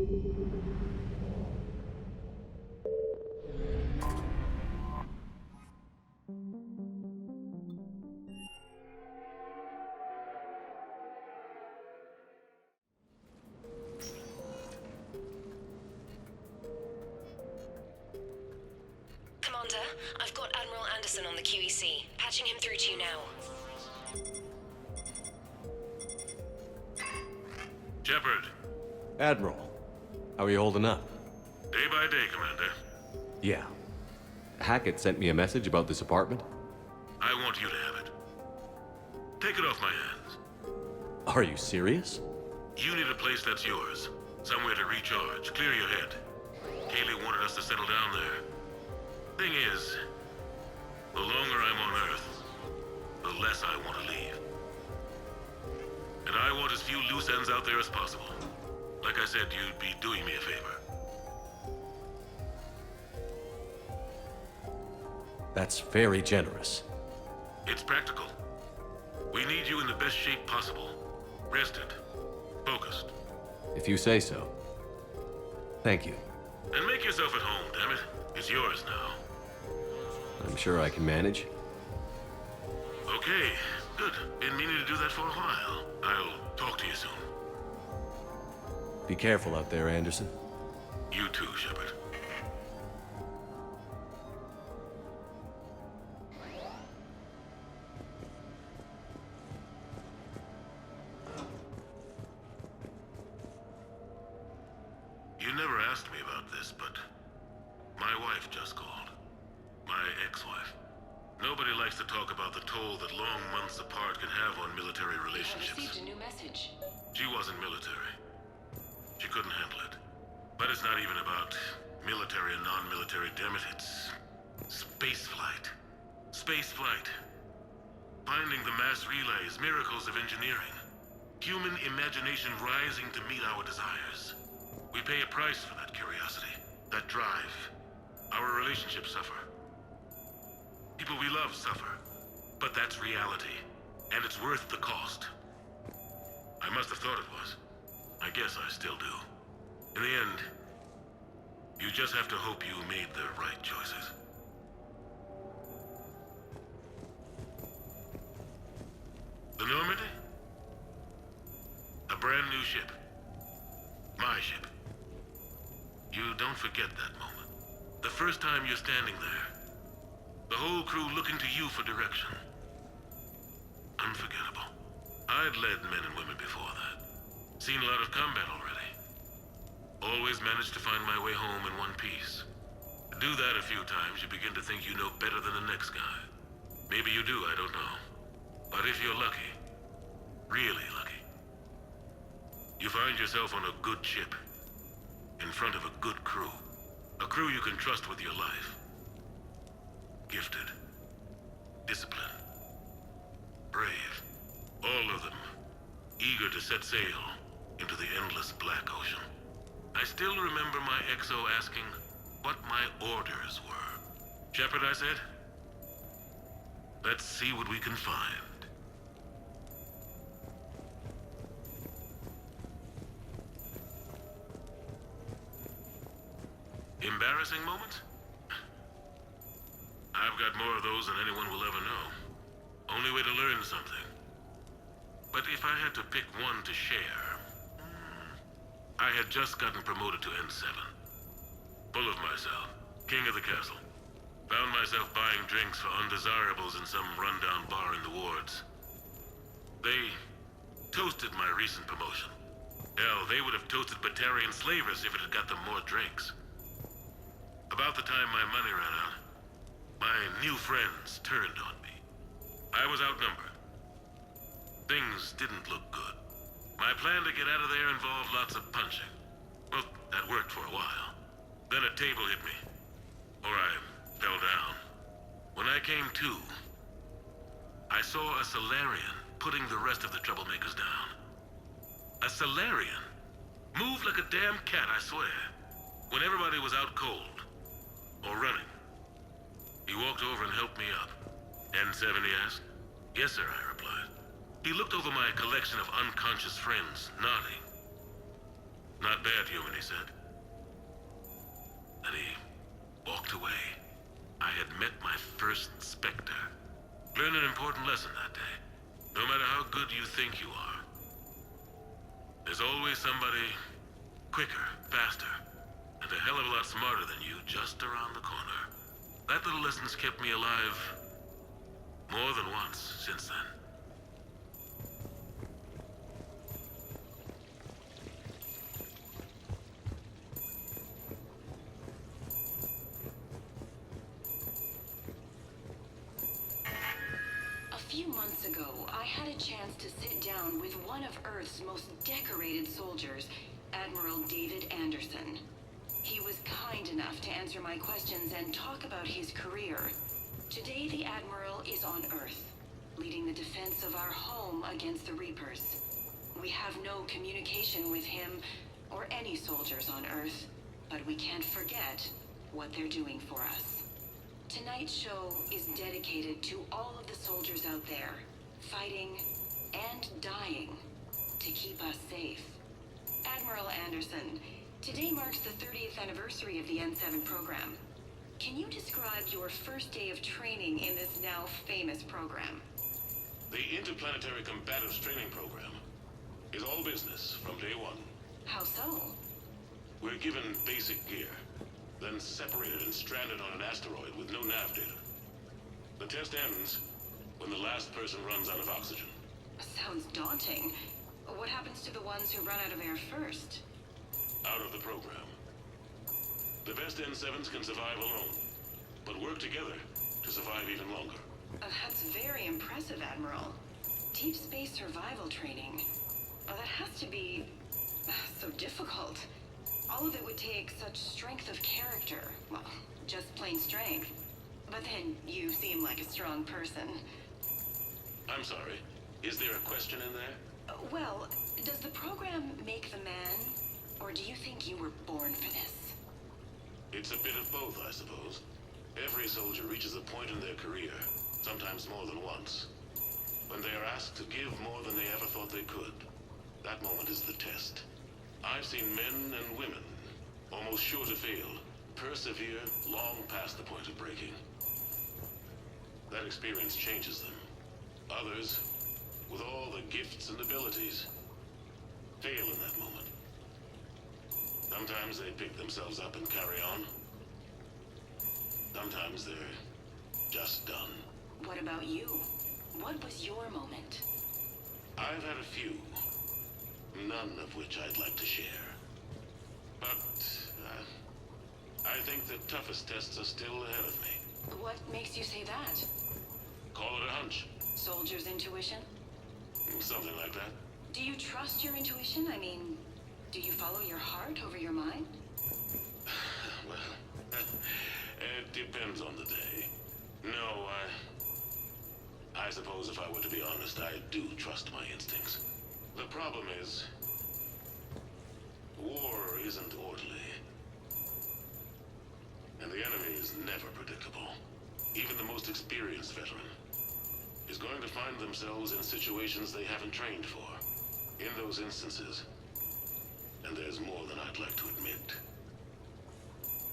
Commander, I've got Admiral Anderson on the QEC. Patching him through to you now. Shepard. Admiral, how are you holding up? Day by day, Commander. Yeah. Hackett sent me a message about this apartment. I want you to have it. Take it off my hands. Are you serious? You need a place that's yours. Somewhere to recharge, clear your head. Kaylee wanted us to settle down there. Thing is, the longer I'm on Earth, the less I want to leave. And I want as few loose ends out there as possible. Like I said, you'd be doing me a favor. That's very generous. It's practical. We need you in the best shape possible. Rested. Focused. If you say so. Thank you. And make yourself at home, damn it. It's yours now. I'm sure I can manage. Okay, good. Been meaning to do that for a while. I'll talk to you soon. Be careful out there, Anderson. You too, Shepard. You never asked me about this, but my wife just called. My ex-wife. Nobody likes to talk about the toll that long months apart can have on military relationships. I received a new message. She wasn't military. She couldn't handle it. But it's not even about military and non-military, damn it. It's space flight. Space flight. Finding the mass relays, miracles of engineering. Human imagination rising to meet our desires. We pay a price for that curiosity, that drive. Our relationships suffer. People we love suffer. But that's reality. And it's worth the cost. I must have thought it was. I guess I still do. In the end, you just have to hope you made the right choices. The Normandy? A brand new ship. My ship. You don't forget that moment. The first time you're standing there. The whole crew looking to you for direction. Unforgettable. I'd led men and women before that. Seen a lot of combat already. Always managed to find my way home in one piece. Do that a few times, you begin to think you know better than the next guy. Maybe you do, I don't know. But if you're lucky, really lucky, you find yourself on a good ship, in front of a good crew. A crew you can trust with your life. Gifted. Disciplined. Brave. All of them. Eager to set sail into the endless black ocean. I still remember my XO asking what my orders were. Shepard, I said. Let's see what we can find. Embarrassing moments? I've got more of those than anyone will ever know. Only way to learn something. But if I had to pick one to share... I had just gotten promoted to N7. Full of myself. King of the castle. Found myself buying drinks for undesirables in some rundown bar in the wards. They toasted my recent promotion. Hell, they would have toasted Batarian slavers if it had got them more drinks. About the time my money ran out, my new friends turned on me. I was outnumbered. Things didn't look good. My plan to get out of there involved lots of punching. Well, that worked for a while. Then a table hit me. Or I fell down. When I came to, I saw a Solarian putting the rest of the troublemakers down. A Solarian? Moved like a damn cat, I swear. When everybody was out cold. Or running. He walked over and helped me up. N7, he asked. Yes, sir, I replied. He looked over my collection of unconscious friends, nodding. Not bad, human, he said. Then he walked away. I had met my first Spectre. Learned an important lesson that day. No matter how good you think you are, there's always somebody quicker, faster, and a hell of a lot smarter than you just around the corner. That little lesson's kept me alive more than once since then. A few months ago, I had a chance to sit down with one of Earth's most decorated soldiers, Admiral David Anderson. He was kind enough to answer my questions and talk about his career. Today, the Admiral is on Earth, leading the defense of our home against the Reapers. We have no communication with him or any soldiers on Earth, but we can't forget what they're doing for us. Tonight's show is dedicated to all of the soldiers out there, fighting and dying to keep us safe. Admiral Anderson, today marks the 30th anniversary of the N7 program. Can you describe your first day of training in this now famous program? The Interplanetary Combatives Training Program is all business from day one. How so? We're given basic gear, then separated and stranded on an asteroid with no nav data. The test ends when the last person runs out of oxygen. Sounds daunting. What happens to the ones who run out of air first? Out of the program. The best N7s can survive alone, but work together to survive even longer. That's very impressive, Admiral. Deep space survival training. That has to be so difficult. All of it would take such strength of character. Well, just plain strength. But then you seem like a strong person. I'm sorry. Is there a question in there? Well, does the program make the man? Or do you think you were born for this? It's a bit of both, I suppose. Every soldier reaches a point in their career, sometimes more than once, when they are asked to give more than they ever thought they could. That moment is the test. I've seen men and women, almost sure to fail, persevere long past the point of breaking. That experience changes them. Others, with all the gifts and abilities, fail in that moment. Sometimes they pick themselves up and carry on. Sometimes they're just done. What about you? What was your moment? I've had a few, none of which I'd like to share. But I think the toughest tests are still ahead of me. What makes you say that? Call it a hunch. Soldier's intuition? Something like that. Do you trust your intuition? I mean, do you follow your heart over your mind? Well, it depends on the day. No, I suppose if I were to be honest, I do trust my instincts. The problem is, war isn't orderly. And the enemy is never predictable. Even the most experienced veteran is going to find themselves in situations they haven't trained for. In those instances, and there's more than I'd like to admit,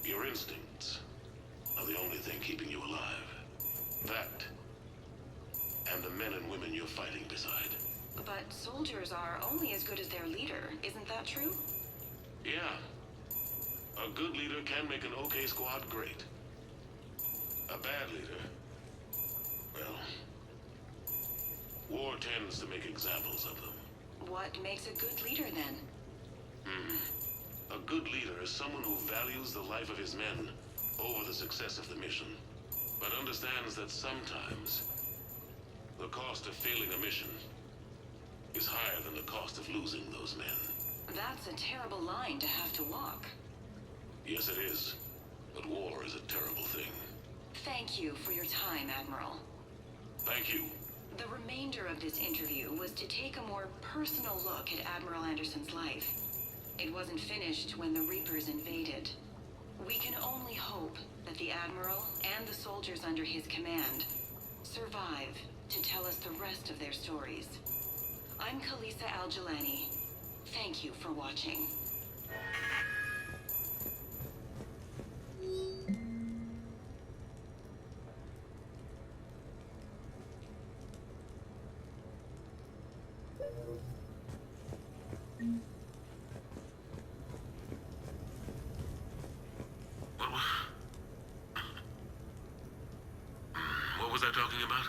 your instincts are the only thing keeping you alive. That, and the men and women you're fighting beside. But soldiers are only as good as their leader, isn't that true? Yeah. A good leader can make an okay squad great. A bad leader, well, war tends to make examples of them. What makes a good leader, then? A good leader is someone who values the life of his men over the success of the mission, but understands that sometimes the cost of failing a mission is higher than the cost of losing those men. That's a terrible line to have to walk. Yes, it is. But war is a terrible thing. Thank you for your time, Admiral. Thank you. The remainder of this interview was to take a more personal look at Admiral Anderson's life. It wasn't finished when the Reapers invaded. We can only hope that the Admiral and the soldiers under his command survive to tell us the rest of their stories. I'm Kalisa Al-Jalani. Thank you for watching. What was... What was I talking about?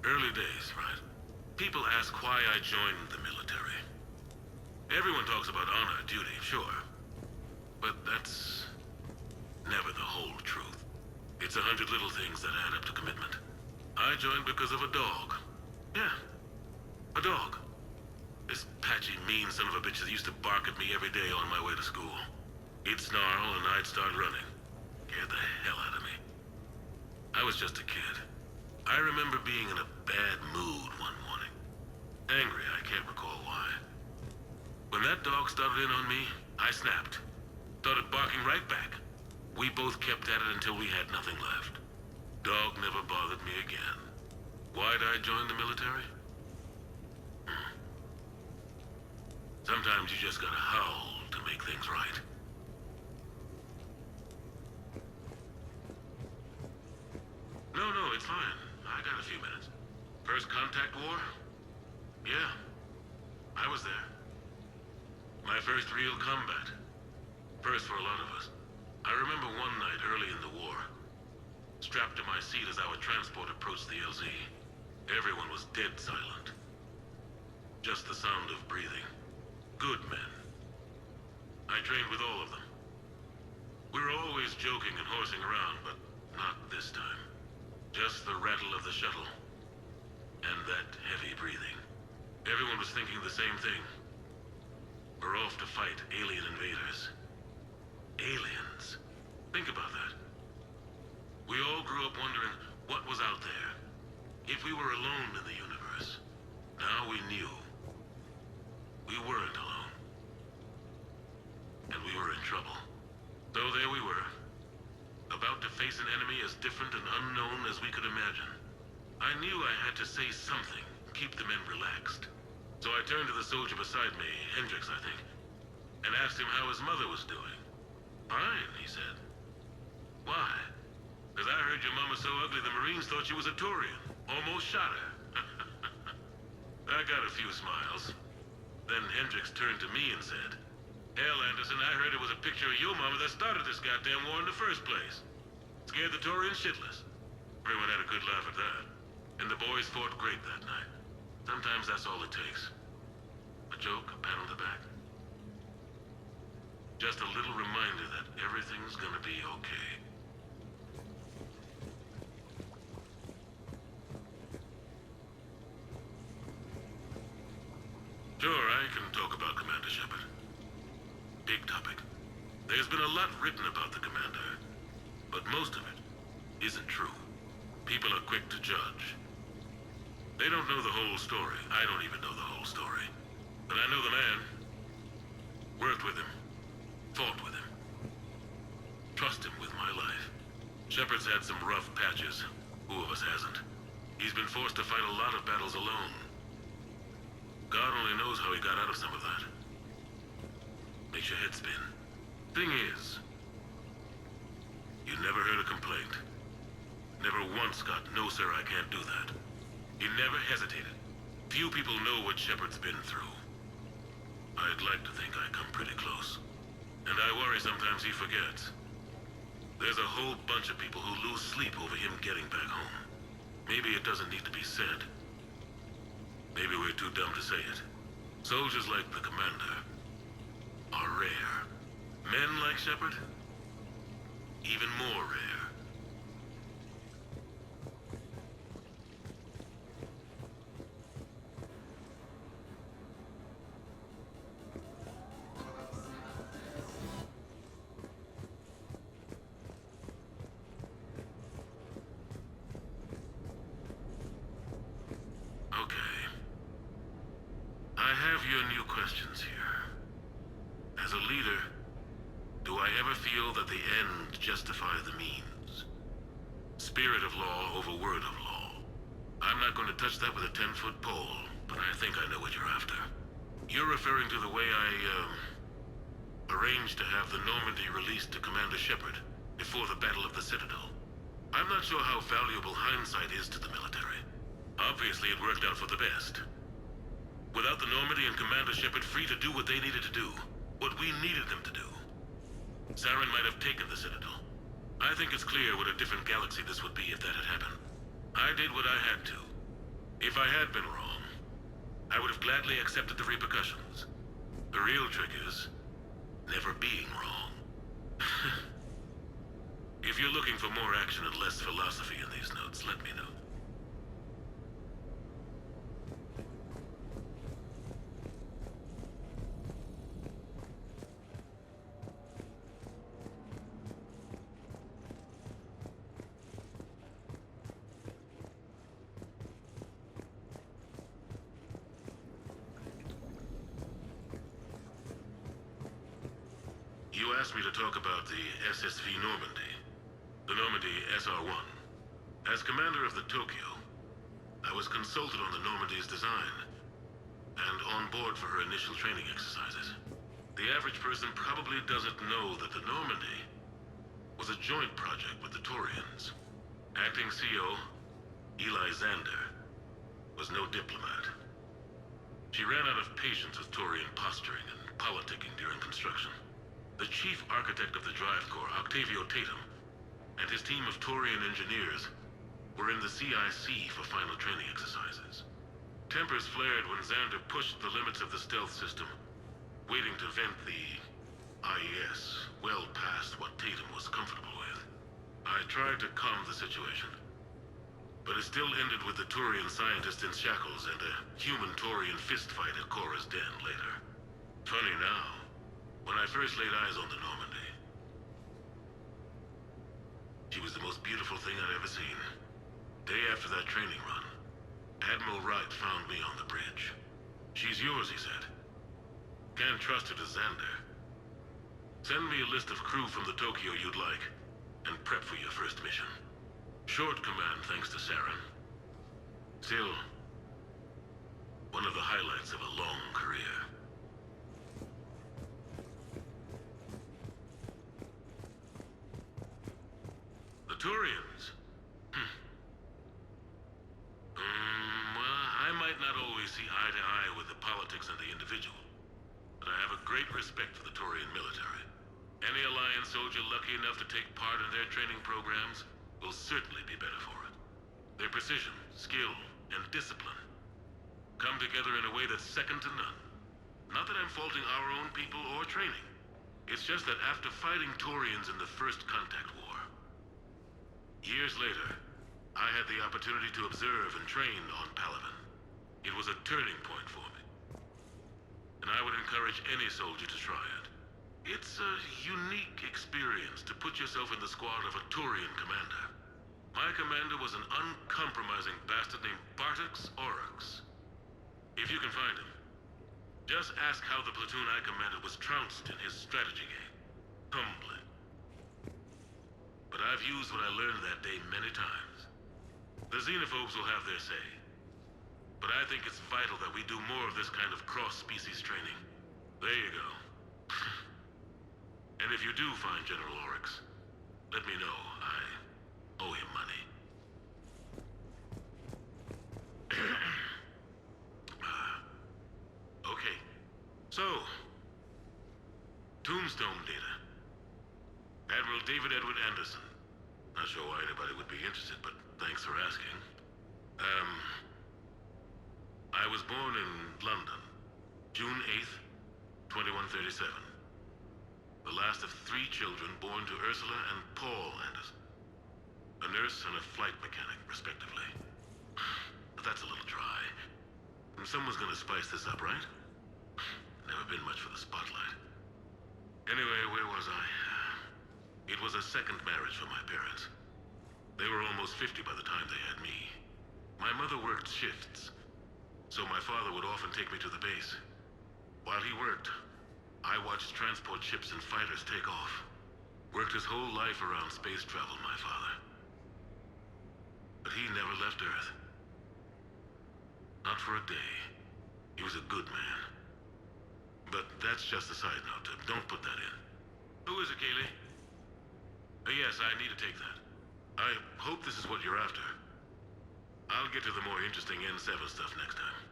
Early days, right? People ask why I joined the military. Everyone talks about honor, duty, sure. But that's never the whole truth. It's 100 little things that add up to commitment. I joined because of a dog. Yeah, a dog. This patchy, mean son of a bitch that used to bark at me every day on my way to school. He'd snarl and I'd start running. Scared the hell out of me. I was just a kid. I remember being in a bad mood one morning. Angry, I can't recall why. When that dog started in on me, I snapped. Started barking right back. We both kept at it until we had nothing left. Dog never bothered me again. Why'd I join the military? Sometimes you just gotta howl to make things right. No, it's fine. I got a few minutes. First contact war? Yeah, I was there. My first real combat. First for a lot of us. I remember one night early in the war, strapped to my seat as our transport approached the LZ. Everyone was dead silent. Just the sound of breathing. Good men. I trained with all of them. We were always joking and horsing around, but not this time. Just the rattle of the shuttle. And that heavy breathing. Everyone was thinking the same thing. We're off to fight alien invaders. Aliens. Think about that. We all grew up wondering what was out there. If we were alone in the universe. Now we knew. We weren't alone. And we were in trouble. So there we were. About to face an enemy as different and unknown as we could imagine. I knew I had to say something, keep the men relaxed. So I turned to the soldier beside me, Hendricks, I think, and asked him how his mother was doing. Fine, he said. Why? Because I heard your mama so ugly the Marines thought she was a Turian. Almost shot her. I got a few smiles. Then Hendricks turned to me and said, "Hell, Anderson, I heard it was a picture of your mama that started this goddamn war in the first place. Scared the Turians shitless." Everyone had a good laugh at that. And the boys fought great that night. Sometimes that's all it takes. A joke, a pat on the back. Just a little reminder that everything's gonna be okay. Sure, I can talk about Commander Shepard. Big topic. There's been a lot written about the Commander, but most of it isn't true. People are quick to judge. They don't know the whole story. I don't even know the whole story. But I know the man. Worked with him. Fought with him. Trust him with my life. Shepard's had some rough patches. Who of us hasn't? He's been forced to fight a lot of battles alone. God only knows how he got out of some of that. Makes your head spin. Thing is, you never heard a complaint. Never once got, "No, sir, I can't do that." He never hesitated. Few people know what Shepard's been through. I'd like to think I come pretty close. And I worry sometimes he forgets. There's a whole bunch of people who lose sleep over him getting back home. Maybe it doesn't need to be said. Maybe we're too dumb to say it. Soldiers like the Commander are rare. Men like Shepard, even more rare. I have your new questions here. As a leader, do I ever feel that the end justify the means? Spirit of law over word of law. I'm not going to touch that with a 10-foot pole, but I think I know what you're after. You're referring to the way I, arranged to have the Normandy released to Commander Shepard before the Battle of the Citadel. I'm not sure how valuable hindsight is to the military. Obviously, it worked out for the best. Without the Normandy and Commander Shepard free to do what they needed to do, what we needed them to do, Saren might have taken the Citadel. I think it's clear what a different galaxy this would be if that had happened. I did what I had to. If I had been wrong, I would have gladly accepted the repercussions. The real trick is never being wrong. If you're looking for more action and less philosophy in these notes, let me know. You asked me to talk about the SSV Normandy, the Normandy SR-1. As commander of the Tokyo, I was consulted on the Normandy's design, and on board for her initial training exercises. The average person probably doesn't know that the Normandy was a joint project with the Taurians. Acting CO, Eli Xander, was no diplomat. She ran out of patience with Taurian posturing and politicking during construction. The chief architect of the drive core, Octavio Tatum, and his team of Taurian engineers were in the CIC for final training exercises. Tempers flared when Xander pushed the limits of the stealth system, waiting to vent the IES well past what Tatum was comfortable with. I tried to calm the situation, but it still ended with the Taurian scientist in shackles and a human Taurian fistfight at Korra's den later. Funny now, when I first laid eyes on the Normandy, she was the most beautiful thing I'd ever seen. Day after that training run, Admiral Wright found me on the bridge. She's yours, he said. Can't trust her to Xander. Send me a list of crew from the Tokyo you'd like, and prep for your first mission. Short command thanks to Saren. Still, one of the highlights of a long career. The Taurians? Well, I might not always see eye to eye with the politics and the individual, but I have a great respect for the Taurian military. Any Alliance soldier lucky enough to take part in their training programs will certainly be better for it. Their precision, skill, and discipline come together in a way that's second to none. Not that I'm faulting our own people or training. It's just that after fighting Taurians in the First Contact War, years later, I had the opportunity to observe and train on Palaven. It was a turning point for me, and I would encourage any soldier to try it. It's a unique experience to put yourself in the squad of a Taurian commander. My commander was an uncompromising bastard named Bartix Oryx. If you can find him, just ask how the platoon I commanded was trounced in his strategy game. Humbling. But I've used what I learned that day many times. The xenophobes will have their say. But I think it's vital that we do more of this kind of cross-species training. There you go. And if you do find General Oryx, let me know. I owe him money. Okay. So, Tombstone data. Admiral David Edward Anderson. Not sure why anybody would be interested, but thanks for asking. I was born in London, June 8th, 2137. The last of 3 children born to Ursula and Paul Anderson. A nurse and a flight mechanic, respectively. But that's a little dry. Someone's gonna spice this up, right? Never been much for the spotlight. Anyway, where was I? It was a second marriage for my parents. They were almost 50 by the time they had me. My mother worked shifts, so my father would often take me to the base. While he worked, I watched transport ships and fighters take off. Worked his whole life around space travel, my father. But he never left Earth. Not for a day. He was a good man. But that That's just a side note. Don't put that in. Who is it, Kaylee? Yes, I need to take that. I hope this is what you're after. I'll get to the more interesting N7 stuff next time.